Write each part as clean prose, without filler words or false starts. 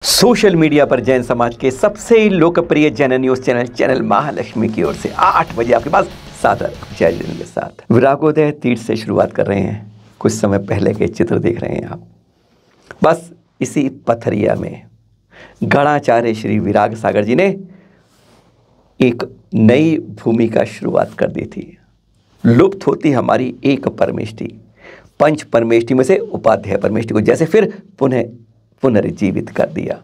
Social media पर जैन समाज के सबसे लोकप्रिय जैन न्यूज चैनल महालक्ष्मी की ओर से 8 बजे आपके पास सादर जय जैन के साथ विरागोदय तीर्थ से शुरुआत कर रहे हैं। कुछ समय पहले के चित्र देख रहे हैं आप। बस इसी पथरिया में गणाचार्य श्री विराग सागर जी ने एक नई भूमि का शुरुआत कर दी थी। लुप्त होती हमारी एक परमेष्टि, पंच परमेष्टि में से उपाध्याय परमेष्टि को जैसे फिर पुनर्जीवित कर दिया।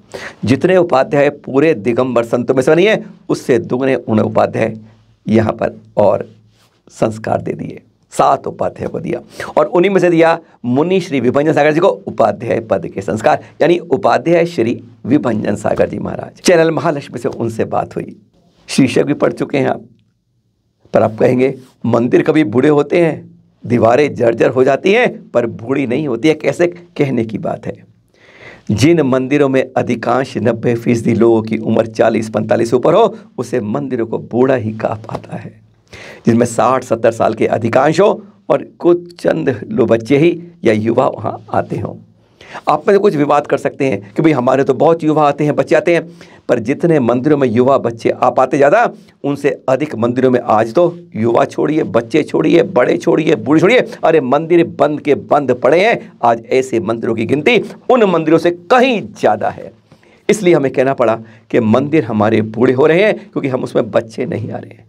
जितने उपाध्याय पूरे दिगंबर संतों में से बनी है, उससे दुगने उन्हें उपाध्याय यहाँ पर और संस्कार दे दिए। 7 उपाध्याय को दिया और उन्हीं में से दिया मुनि श्री विभंजन सागर जी को उपाध्याय पद के संस्कार, यानी उपाध्याय श्री विभंजन सागर जी महाराज। चैनल महालक्ष्मी से उनसे बात हुई। शीर्षक भी पढ़ चुके हैं आप, पर आप कहेंगे मंदिर कभी बूढ़े होते हैं, दीवारें जर्जर हो जाती हैं पर बूढ़ी नहीं होती है, कैसे? कहने की बात है। जिन मंदिरों में अधिकांश 90% लोगों की उम्र 40-45 ऊपर हो, उसे मंदिरों को बूढ़ा ही कहा पाता है। जिनमें 60-70 साल के अधिकांश हो और कुछ चंद लो बच्चे ही या युवा वहाँ आते हों। आप में कुछ विवाद कर सकते हैं कि भाई हमारे तो बहुत युवा आते हैं, बच्चे आते हैं, पर जितने मंदिरों में युवा बच्चे आ पाते ज़्यादा, उनसे अधिक मंदिरों में आज तो युवा छोड़िए, बच्चे छोड़िए, बड़े छोड़िए, बूढ़े छोड़िए, अरे मंदिर बंद के बंद पड़े हैं। आज ऐसे मंदिरों की गिनती उन मंदिरों से कहीं ज़्यादा है। इसलिए हमें कहना पड़ा कि मंदिर हमारे बूढ़े हो रहे हैं क्योंकि हम उसमें बच्चे नहीं आ रहे हैं।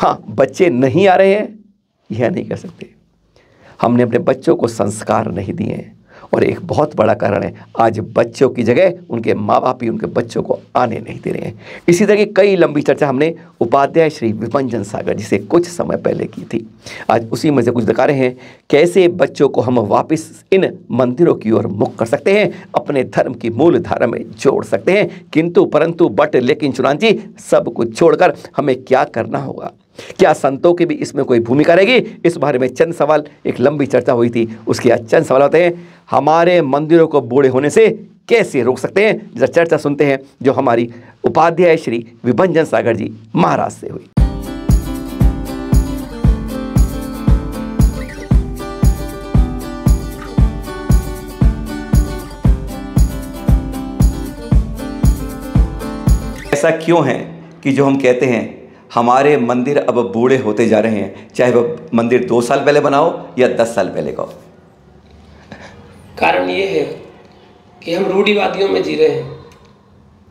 हाँ, बच्चे नहीं आ रहे हैं यह नहीं कह सकते, हमने अपने बच्चों को संस्कार नहीं दिए हैं। और एक बहुत बड़ा कारण है, आज बच्चों की जगह उनके माँ बाप ही उनके बच्चों को आने नहीं दे रहे हैं। इसी तरह की कई लंबी चर्चा हमने उपाध्याय श्री विभंजन सागर जी से कुछ समय पहले की थी। आज उसी में से कुछ दिखा रहे हैं कैसे बच्चों को हम वापस इन मंदिरों की ओर मुख कर सकते हैं, अपने धर्म की मूल धारा में जोड़ सकते हैं। किंतु परंतु बट लेकिन चुनान जी, सब कुछ छोड़कर हमें क्या करना होगा? क्या संतों की भी इसमें कोई भूमिका रहेगी? इस बारे में चंद सवाल, एक लंबी चर्चा हुई थी, उसके आज चंद सवाल होते हैं। हमारे मंदिरों को बूढ़े होने से कैसे रोक सकते हैं? जरा चर्चा सुनते हैं जो हमारी उपाध्याय श्री विभंजन सागर जी महाराज से हुई। ऐसा क्यों है कि जो हम कहते हैं हमारे मंदिर अब बूढ़े होते जा रहे हैं, चाहे वह मंदिर 2 साल पहले बनाओ या 10 साल पहले का हो? कारण ये है कि हम रूढ़िवादियों में जी रहे हैं।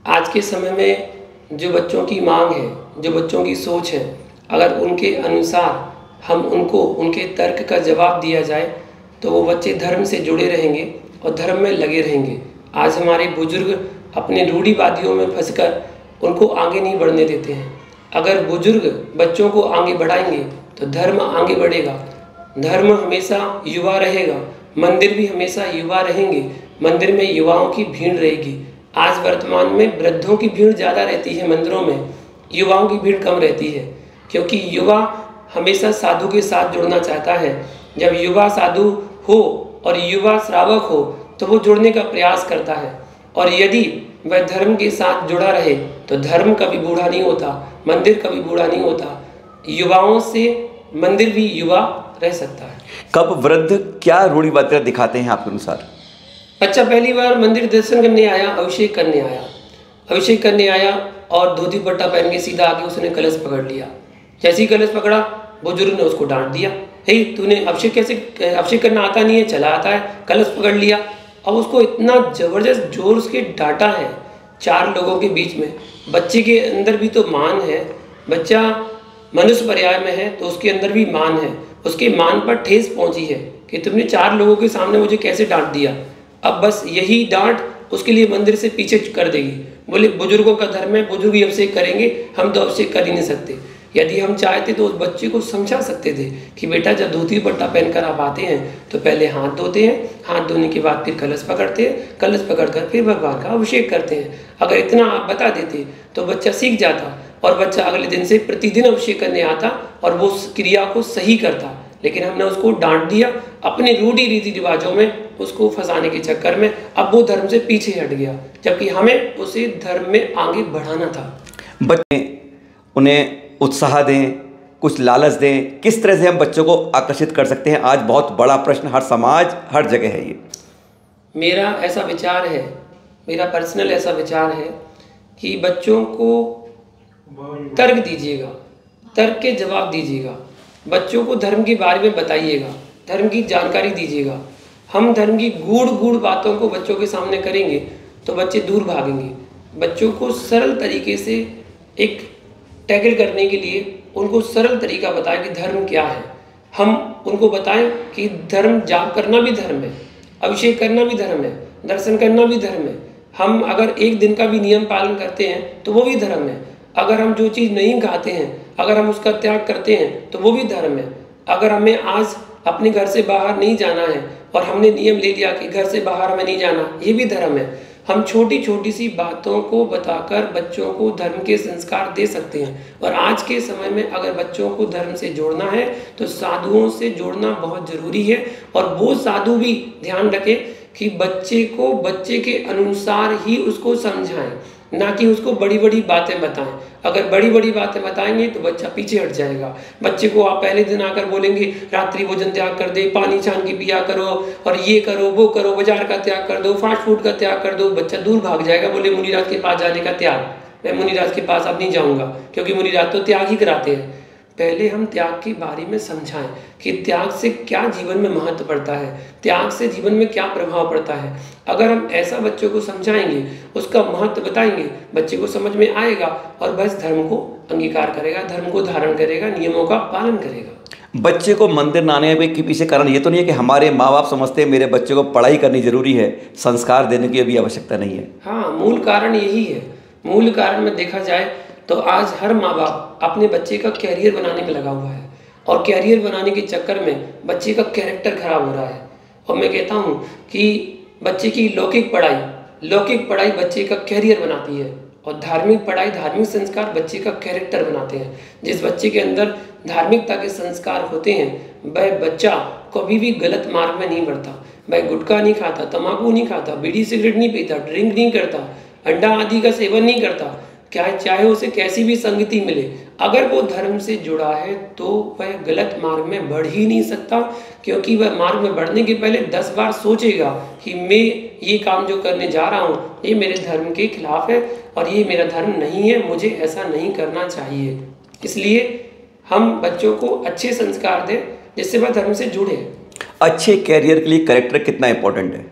आज के समय में जो बच्चों की मांग है, जो बच्चों की सोच है, अगर उनके अनुसार हम उनको उनके तर्क का जवाब दिया जाए तो वो बच्चे धर्म से जुड़े रहेंगे और धर्म में लगे रहेंगे। आज हमारे बुजुर्ग अपने रूढ़िवादियों में फंसकर उनको आगे नहीं बढ़ने देते हैं। अगर बुजुर्ग बच्चों को आगे बढ़ाएंगे तो धर्म आगे बढ़ेगा, धर्म हमेशा युवा रहेगा, मंदिर भी हमेशा युवा रहेंगे, मंदिर में युवाओं की भीड़ रहेगी। आज वर्तमान में वृद्धों की भीड़ ज़्यादा रहती है मंदिरों में, युवाओं की भीड़ कम रहती है, क्योंकि युवा हमेशा साधु के साथ जुड़ना चाहता है। जब युवा साधु हो और युवा श्रावक हो तो वो जुड़ने का प्रयास करता है, और यदि वह धर्म के साथ जुड़ा रहे तो धर्म कभी बूढ़ा नहीं होता, मंदिर कभी बूढ़ा नहीं होता। युवाओं से मंदिर भी युवा रह सकता है। कब वृद्ध क्या रूढ़िवादिता दिखाते हैं आपके अनुसार? बच्चा पहली बार मंदिर दर्शन करने आया, अभिषेक करने आया और धोती पट्टा पहन के सीधा आके उसने कलश पकड़ लिया। जैसे ही कलश पकड़ा, बुजुर्ग ने उसको डांट दिया, हे तूने अभिषेक करना आता नहीं है? चला आता है, कलश पकड़ लिया। अब उसको इतना ज़बरदस्त जोर उसके डांटा है 4 लोगों के बीच में। बच्चे के अंदर भी तो मान है, बच्चा मनुष्य पर्याय में है तो उसके अंदर भी मान है। उसके मान पर ठेस पहुंची है कि तुमने 4 लोगों के सामने मुझे कैसे डांट दिया। अब बस यही डांट उसके लिए मंदिर से पीछे कर देगी। बोले बुजुर्गों का धर्म है, बुजुर्ग ही अभिषेक करेंगे, हम तो अभिषेक कर ही नहीं सकते। यदि हम चाहते तो उस बच्चे को समझा सकते थे कि बेटा जब धोती पट्टा पहनकर आप आते हैं तो पहले हाथ धोते हैं, हाथ धोने के बाद फिर कलश पकड़ते हैं, कलश पकड़कर फिर भगवान का अभिषेक करते हैं। अगर इतना आप बता देते तो बच्चा सीख जाता और बच्चा अगले दिन से प्रतिदिन अभिषेक करने आता और वो उस क्रिया को सही करता। लेकिन हमने उसको डांट दिया, अपने रूढ़ी रीति रिवाजों में उसको फंसाने के चक्कर में अब वो धर्म से पीछे हट गया, जबकि हमें उसे धर्म में आगे बढ़ाना था। बच्चे उन्हें उत्साह दें, कुछ लालच दें, किस तरह से हम बच्चों को आकर्षित कर सकते हैं? आज बहुत बड़ा प्रश्न हर समाज हर जगह है ये। मेरा ऐसा विचार है मेरा पर्सनल ऐसा विचार है कि बच्चों को तर्क दीजिएगा, तर्क के जवाब दीजिएगा, बच्चों को धर्म के बारे में बताइएगा, धर्म की जानकारी दीजिएगा। हम धर्म की गूढ़ बातों को बच्चों के सामने करेंगे तो बच्चे दूर भागेंगे। बच्चों को सरल तरीके से एक टैकल करने के लिए उनको सरल तरीका बताएं कि धर्म क्या है। हम उनको बताएं कि धर्म, जाप करना भी धर्म है, अभिषेक करना भी धर्म है, दर्शन करना भी धर्म है। हम अगर एक दिन का भी नियम पालन करते हैं तो वो भी धर्म है। अगर हम जो चीज़ नहीं खाते हैं, अगर हम उसका त्याग करते हैं तो वो भी धर्म है। अगर हमें आज अपने घर से बाहर नहीं जाना है और हमने नियम ले लिया कि घर से बाहर हमें नहीं जाना, ये भी धर्म है। हम छोटी छोटी सी बातों को बताकर बच्चों को धर्म के संस्कार दे सकते हैं। और आज के समय में अगर बच्चों को धर्म से जोड़ना है तो साधुओं से जोड़ना बहुत ज़रूरी है। और वो साधु भी ध्यान रखें कि बच्चे को बच्चे के अनुसार ही उसको समझाएं, ना कि उसको बड़ी बड़ी बातें बताएं। अगर बड़ी बड़ी बातें बताएंगे तो बच्चा पीछे हट जाएगा। बच्चे को आप पहले दिन आकर बोलेंगे रात्रि भोजन त्याग कर दे, पानी छान के पिया करो, और ये करो वो करो, बाजार का त्याग कर दो, फास्ट फूड का त्याग कर दो, बच्चा दूर भाग जाएगा। बोले मुनिराज के पास जाने का त्याग, मैं मुनिराज के पास अब नहीं जाऊँगा, क्योंकि मुनिराज तो त्याग ही कराते हैं। पहले हम त्याग के बारे में समझाएं कि त्याग से क्या जीवन में महत्व पड़ता है, त्याग से जीवन में क्या प्रभाव पड़ता है। अगर हम ऐसा बच्चों को समझाएंगे, उसका महत्व बताएंगे, बच्चे को समझ में आएगा और बस धर्म को अंगीकार करेगा, धर्म को धारण करेगा, नियमों का पालन करेगा। बच्चे को मंदिर न आने के पीछे कारण ये तो नहीं है कि हमारे माँ बाप समझते हैं मेरे बच्चे को पढ़ाई करनी जरूरी है, संस्कार देने की अभी आवश्यकता नहीं है। हाँ, मूल कारण यही है। मूल कारण में देखा जाए तो आज हर माँ बाप अपने बच्चे का कैरियर बनाने में लगा हुआ है, और कैरियर बनाने के चक्कर में बच्चे का कैरेक्टर खराब हो रहा है। और मैं कहता हूँ कि बच्चे की लौकिक पढ़ाई बच्चे का कैरियर बनाती है, और धार्मिक पढ़ाई, धार्मिक संस्कार बच्चे का कैरेक्टर बनाते हैं। जिस बच्चे के अंदर धार्मिकता के संस्कार होते हैं वह बच्चा कभी भी गलत मार्ग में नहीं बढ़ता। वह गुटखा नहीं खाता, तम्बाकू नहीं खाता, बीड़ी सिगरेट नहीं पीता, ड्रिंक नहीं करता, अंडा आदि का सेवन नहीं करता, चाहे उसे कैसी भी संगति मिले। अगर वो धर्म से जुड़ा है तो वह गलत मार्ग में बढ़ ही नहीं सकता, क्योंकि वह मार्ग में बढ़ने के पहले 10 बार सोचेगा कि मैं ये काम जो करने जा रहा हूँ ये मेरे धर्म के खिलाफ है और ये मेरा धर्म नहीं है, मुझे ऐसा नहीं करना चाहिए। इसलिए हम बच्चों को अच्छे संस्कार दें जिससे वह धर्म से जुड़े। अच्छे कैरियर के लिए कैरेक्टर कितना इंपॉर्टेंट है?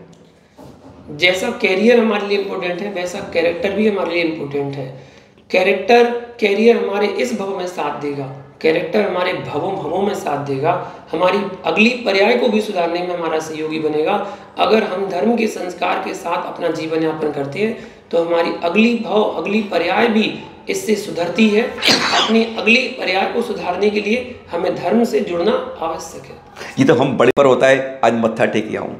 जैसा कैरियर हमारे लिए इम्पोर्टेंट है वैसा कैरेक्टर भी हमारे लिए इम्पोर्टेंट है। कैरियर हमारे इस भव में साथ देगा, कैरेक्टर हमारे भवों में साथ देगा, हमारी अगली पर्याय को भी सुधारने में हमारा सहयोगी बनेगा। अगर हम धर्म के संस्कार के साथ अपना जीवन यापन करते हैं तो हमारी अगली पर्याय भी इससे सुधरती है। अपनी अगली पर्याय को सुधारने के लिए हमें धर्म से जुड़ना आवश्यक है। ये तो हम बड़े पर होता है, आज मत्था टेक आऊँ,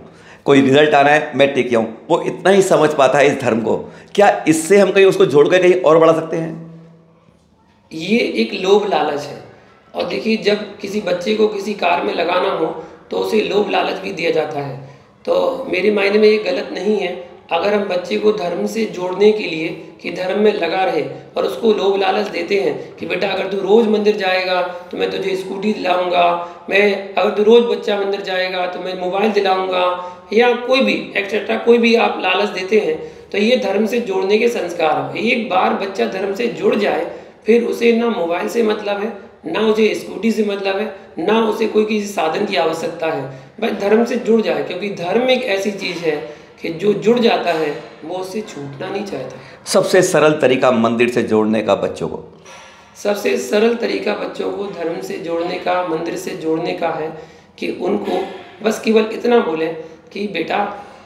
कोई रिजल्ट आना है मैं टेक आऊँ, वो इतना ही समझ पाता है इस धर्म को। क्या इससे हम कहीं उसको जोड़ कर कहीं और बढ़ा सकते हैं? ये एक लोभ लालच है। और देखिए, जब किसी बच्चे को किसी कार में लगाना हो तो उसे लोभ लालच भी दिया जाता है। तो मेरे मायने में ये गलत नहीं है। अगर हम बच्चे को धर्म से जोड़ने के लिए कि धर्म में लगा रहे और उसको लोभ लालच देते हैं कि बेटा अगर तू रोज़ मंदिर जाएगा तो मैं तुझे स्कूटी दिलाऊंगा, मैं अगर तू रोज़ बच्चा मंदिर जाएगा तो मैं मोबाइल दिलाऊंगा, या कोई भी एक्सेट्रा कोई भी आप लालच देते हैं, तो ये धर्म से जोड़ने के संस्कार है। एक बार बच्चा धर्म से जुड़ जाए फिर उसे ना मोबाइल से मतलब है, ना उसे स्कूटी से मतलब है, ना उसे कोई किसी साधन की आवश्यकता है। बस धर्म से जुड़ जाए, क्योंकि धर्म एक ऐसी चीज़ है कि जो जुड़ जाता है वो उससे छूटना नहीं चाहता। सबसे सरल तरीका मंदिर से जोड़ने का बच्चों को? सबसे सरल तरीका बच्चों को धर्म से जोड़ने का, मंदिर से जोड़ने का है कि उनको बस केवल इतना बोलें कि बेटा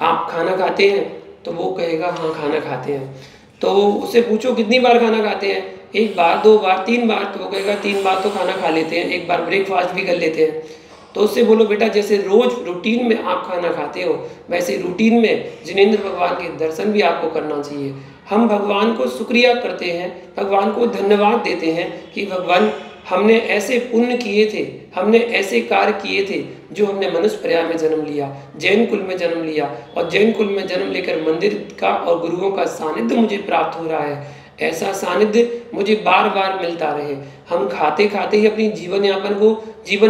आप खाना खाते हैं, तो वो कहेगा हाँ खाना खाते हैं। तो उससे पूछो कितनी बार खाना खाते हैं, 1 बार 2 बार 3 बार, तो वो कहेगा 3 बार तो खाना खा लेते हैं, 1 बार ब्रेकफास्ट भी कर लेते हैं। तो उससे बोलो बेटा जैसे रोज रूटीन में आप खाना खाते हो वैसे रूटीन में जिनेंद्र भगवान के दर्शन भी आपको करना चाहिए। हम भगवान को शुक्रिया करते हैं, भगवान को धन्यवाद देते हैं कि भगवान हमने ऐसे पुण्य किए थे, हमने ऐसे कार्य किए थे जो हमने मनुष्य पर्याय में जन्म लिया, जैन कुल में जन्म लिया, और जैन कुल में जन्म लेकर मंदिर का और गुरुओं का सानिध्य मुझे प्राप्त हो रहा है। ऐसा सानिध्य मुझे बार बार मिलता रहे। हम खाते खाते ही अपनी जीवन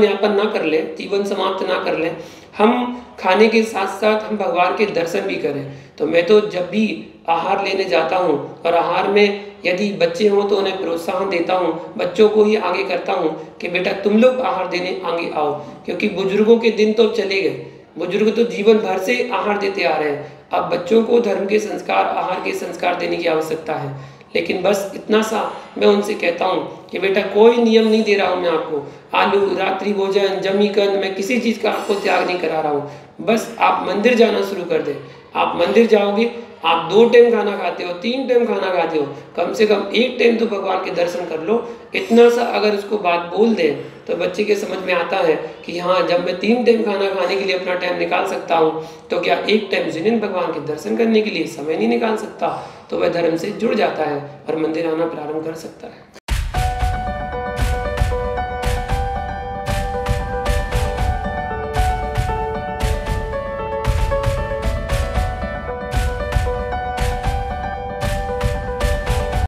यापन ना कर लें, जीवन समाप्त ना कर लें। हम खाने के साथ साथ हम भगवान के दर्शन भी करें। तो मैं तो जब भी आहार लेने जाता हूँ और आहार में यदि बच्चे हों तो उन्हें प्रोत्साहन देता हूँ, बच्चों को ही आगे करता हूँ कि बेटा तुम लोग आहार देने आगे आओ, क्योंकि बुजुर्गों के दिन तो चले गए। बुजुर्ग तो जीवन भर से आहार देते आ रहे हैं। अब बच्चों को धर्म के संस्कार, आहार के संस्कार देने की आवश्यकता है। लेकिन बस इतना सा मैं उनसे कहता हूँ कि बेटा कोई नियम नहीं दे रहा हूँ मैं आपको, आलू रात्रि भोजन जमीकंद मैं किसी चीज़ का आपको त्याग नहीं करा रहा हूँ। बस आप मंदिर जाना शुरू कर दें। आप मंदिर जाओगे, आप 2 टाइम खाना खाते हो, 3 टाइम खाना खाते हो, कम से कम 1 टाइम तो भगवान के दर्शन कर लो। इतना सा अगर उसको बात बोल दें तो बच्चे के समझ में आता है कि हाँ, जब मैं 3 टाइम खाना खाने के लिए अपना टाइम निकाल सकता हूँ तो क्या 1 टाइम जिन्हें भगवान के दर्शन करने के लिए समय नहीं निकाल सकता। तो वह धर्म से जुड़ जाता है और मंदिर आना प्रारंभ कर सकता है।